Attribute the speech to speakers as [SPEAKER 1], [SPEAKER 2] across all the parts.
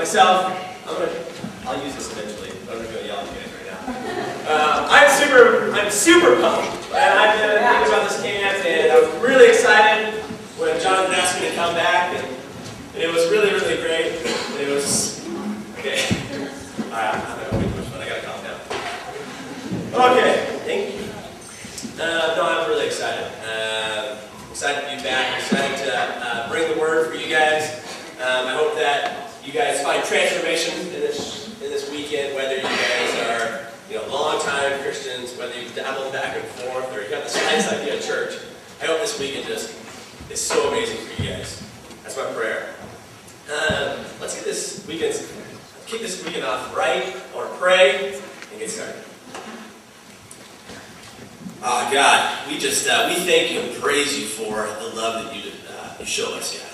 [SPEAKER 1] myself, I'll use this eventually, but I'm going to yell at you guys right now. I'm super pumped, and I've been thinking about this camp, and I was really excited when Jonathan asked me to come back, and it was really, really great. It was, okay. Alright, I'm not going to push, but I got to calm down. Okay, thank you. No, I'm really excited. Excited to be back, excited to bring the word for you guys. I hope that you guys find transformation in this weekend, whether you guys are long-time Christians, whether you've dabbled back and forth, or you got the science idea at church. I hope this weekend just is so amazing for you guys. That's my prayer. Let's kick this weekend off right. I want to pray and get started. Oh God, we thank you and praise you for the love that you show us, God.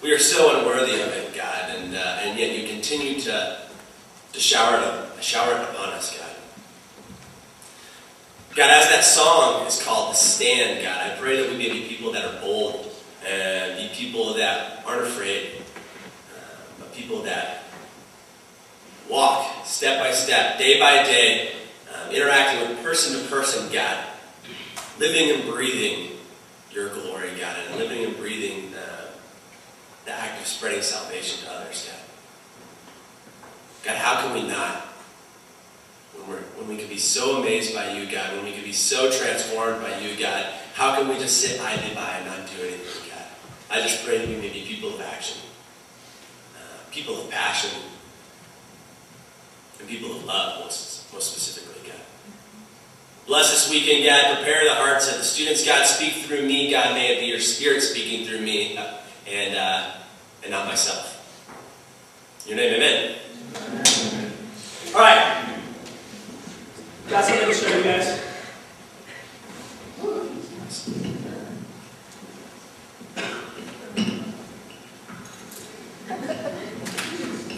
[SPEAKER 1] We are so unworthy of it, God, and yet you continue to shower it upon us, God. God, as that song is called, The Stand, God, I pray that we may be people that are bold and be people that aren't afraid, but people that walk step by step, day by day, interacting with person to person, God, living and breathing your glory, God, and living and breathing the act of spreading salvation to others, God. God, how can we not? When we can be so amazed by you, God, when we can be so transformed by you, God, how can we just sit idly by and not do anything, God? I just pray that we may be people of action, people of passion, and people of love, most specifically, God. Bless this weekend, God. Prepare the hearts of the students, God. Speak through me, God. May it be your Spirit speaking through me and not myself. In your name, amen. All right. Got something to show you guys.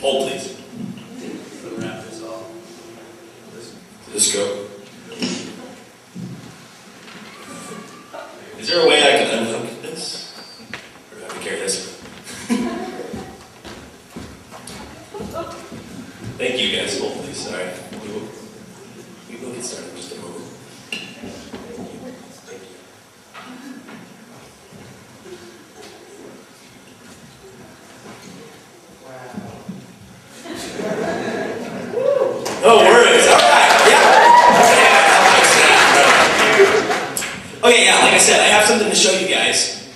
[SPEAKER 1] Hold, please. Wrap this off. This go. Is there a way I can unhook this? Or do I have to carry this? Thank you guys. Hold, please. Sorry. We will get started in just a moment. Thank you. No worries. All right. Yeah. Okay, yeah, like I said, I have something to show you guys.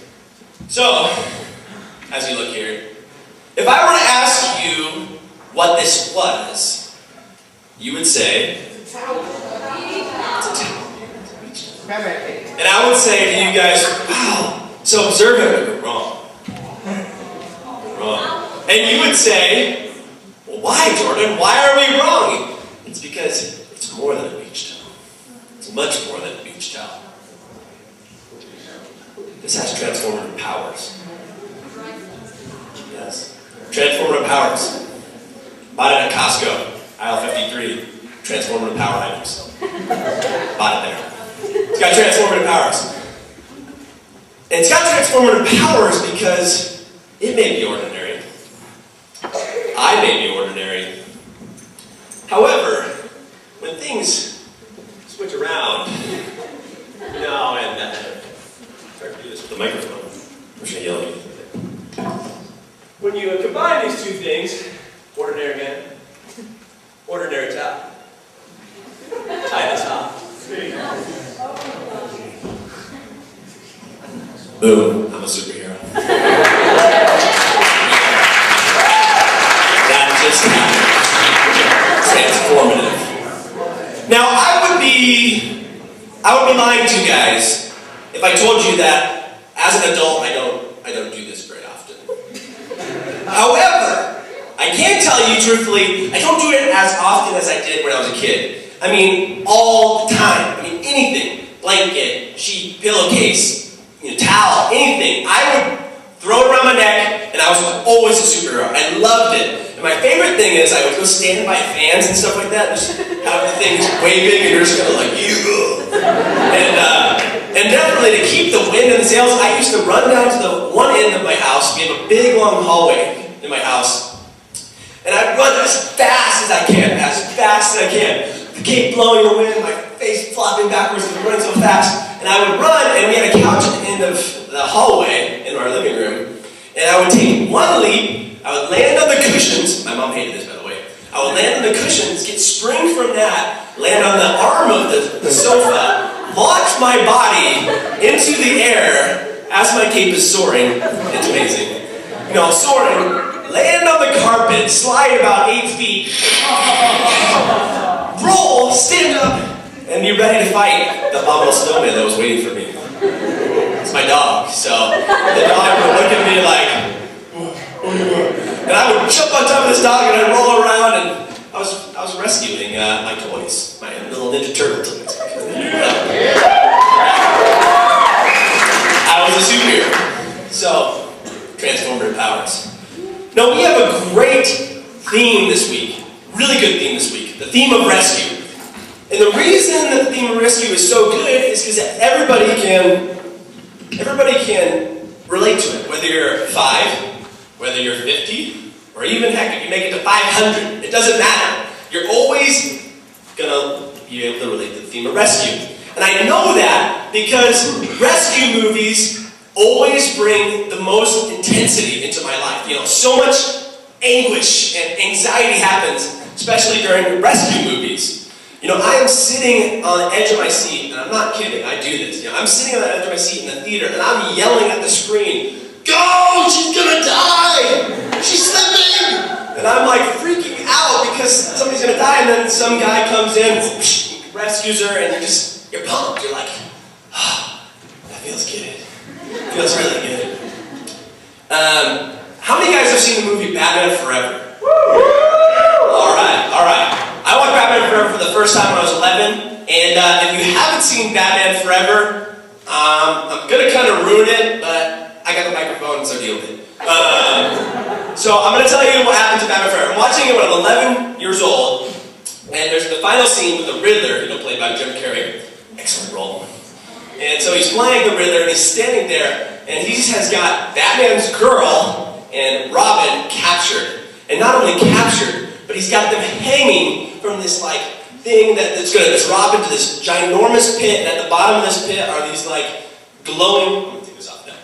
[SPEAKER 1] So, as you look here, if I were to ask you what this was, you would say, it's a towel. And I would say to you guys, wow, so observant, but wrong. Wrong. And you would say, well, why, Jordan? Why are we wrong? It's because it's more than a beach towel. It's much more than a beach towel. This has transformative powers. Yes. Transformative powers. Bought it at Costco, aisle 53. Transformative power items. Bought it there. It's got transformative powers. And it's got transformative powers because it may be ordinary. I may be ordinary. However, when things switch around, and try to do this with the microphone. I'm just going to yell at you. When you combine these two things, ordinary again, ordinary towel, tie this off. Boom, I'm a superhero. That just happened. Transformative. Now, I would be lying to you guys if I told you that as an adult I don't do this very often. However, I can tell you truthfully, I don't do it as often as I did when I was a kid. I mean, all the time. I mean, anything. Blanket, sheet, pillowcase, towel, anything. I would throw it around my neck, and I was always a superhero. I loved it. And my favorite thing is I would go stand by fans and stuff like that, and just have the things waving, and you're just kind of like, and definitely to keep the wind in the sails, I used to run down to the one end of my house. We have a big, long hallway. in my house. And I'd run as fast as I can, The cape blowing in the wind, my face flopping backwards because I'm running so fast. And I would run, and we had a couch at the end of the hallway in our living room. And I would take one leap, I would land on the cushions. My mom hated this, by the way. I would land on the cushions, get spring from that, land on the arm of the sofa, launch my body into the air as my cape is soaring. It's amazing. Soaring, land on the carpet, slide about 8 feet, roll, stand up, and be ready to fight the abominable snowman that was waiting for me. It's my dog, so the dog would look at me like, and I would jump on top of this dog and I'd roll around, and I was rescuing my toys, my little Ninja Turtle toys. I was a superhero. So, transformative powers. Now we have a great theme this week, really good theme this week, the theme of rescue. And the reason that the theme of rescue is so good is because everybody can relate to it, whether you're 5, whether you're 50, or even heck, if you make it to 500, it doesn't matter. You're always gonna be able to relate to the theme of rescue. And I know that because rescue movies always bring the most intensity into my life. So much anguish and anxiety happens, especially during rescue movies. I am sitting on the edge of my seat, and I'm not kidding, I do this. I'm sitting on the edge of my seat in the theater, and I'm yelling at the screen, "Go! She's gonna die! She's slipping!" And I'm like freaking out because somebody's gonna die, and then some guy comes in, whoosh, rescues her, and you're pumped. You're like, oh, that feels good. Feels really good. How many guys have seen the movie Batman Forever? All right. I watched Batman Forever for the first time when I was 11, and if you haven't seen Batman Forever, I'm gonna kind of ruin it, but I got the microphone, so deal with it. So I'm gonna tell you what happened to Batman Forever. I'm watching it when I'm 11 years old, and there's the final scene with the Riddler, played by Jim Carrey. Excellent role. And so he's playing the Riddler, and he's standing there, and he has got Batman's girl and Robin captured. And not only captured, but he's got them hanging from this thing that's going to drop into this ginormous pit, and at the bottom of this pit are these glowing, let me take this off now.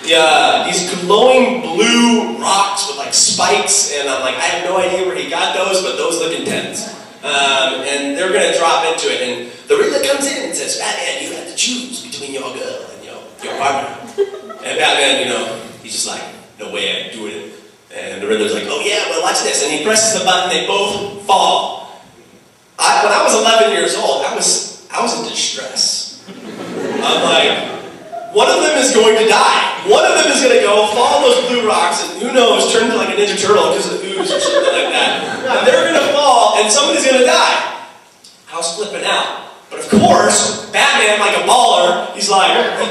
[SPEAKER 1] Yeah, these glowing blue rocks with spikes, and I'm like, I have no idea where he got those, but those look intense. And they're going to drop into it, and the Riddler comes in and says, "Batman, you have to choose between your girl and your partner." And Batman, he's just like, "No way, I'm doing it." And the Riddler's like, "Oh yeah, well watch this." And he presses the button, they both fall. When I was 11 years old, I was in distress. I'm like, one of them is going to die. One of them is going to go fall on those blue rocks, and who knows, turn into a Ninja Turtle because of ooze or something like that. And they're going to fall, and somebody's going to die. I was flipping out. But of course, Batman, like a baller, he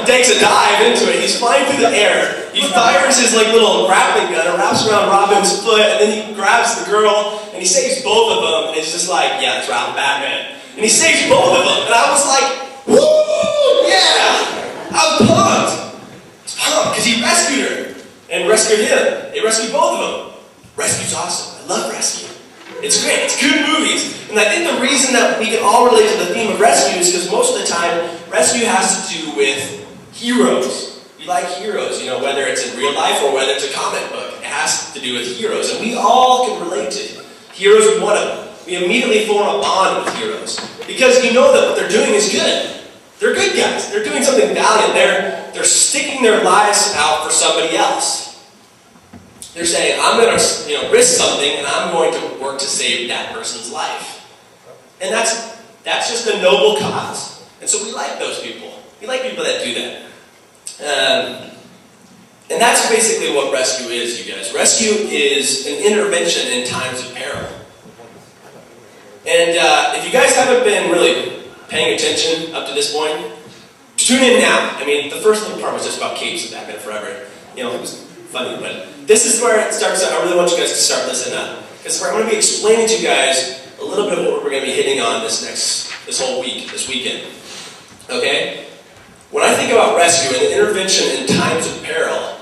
[SPEAKER 1] takes a dive into it. He's flying through the air. He fires his little grappling gun and wraps around Robin's foot, and then he grabs the girl, and he saves both of them, and it's just yeah, that's right, Batman. And he saves both of them, and I was like, woo, yeah! I was pumped. Because he rescued her, and rescued him. They rescued both of them. Rescue's awesome. I love rescue. It's great. It's good movies. And I think the reason that we can all relate to the theme of rescue is because most of the time, rescue has to do with heroes. We like heroes, whether it's in real life or whether it's a comic book. It has to do with heroes. And we all can relate to heroes with one of them. We immediately form a bond with heroes. Because you know that what they're doing is good. They're good guys. They're doing something valiant. They're sticking their lives out for somebody else. They're saying, I'm going to risk something, and I'm going to work to save that person's life. And that's just a noble cause. And so we like those people. We like people that do that. And that's basically what rescue is, you guys. Rescue is an intervention in times of peril. And if you guys haven't been really paying attention up to this point, tune in now. The first little part was just about capes and Batman Forever. It was funny, but this is where it starts. I really want you guys to start listening up, because I'm going to be explaining to you guys a little bit of what we're going to be hitting on this whole week, this weekend. Okay? When I think about rescue and intervention in times of peril,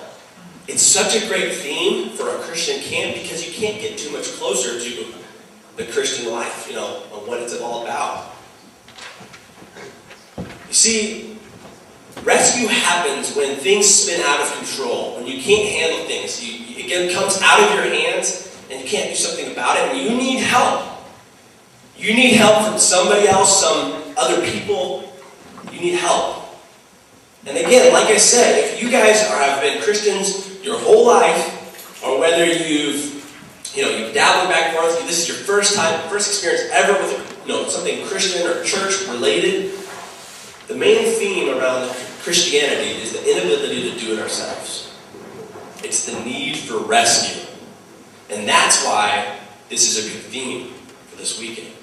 [SPEAKER 1] it's such a great theme for a
[SPEAKER 2] Christian can't, because you can't get too much closer to the Christian life, and what it's all about. You see, rescue happens when things spin out of control, when you can't handle things. It comes out of your hands, and you can't do something about it, and you need help. You need help from somebody else, some other people. You need help. And again, like I said, if you guys have been Christians your whole life, or whether you've dabbled back and forth, this is your first experience ever with something Christian or church related, the main theme around Christianity is the inability to do it ourselves. It's the need for rescue. And that's why this is a good theme for this weekend.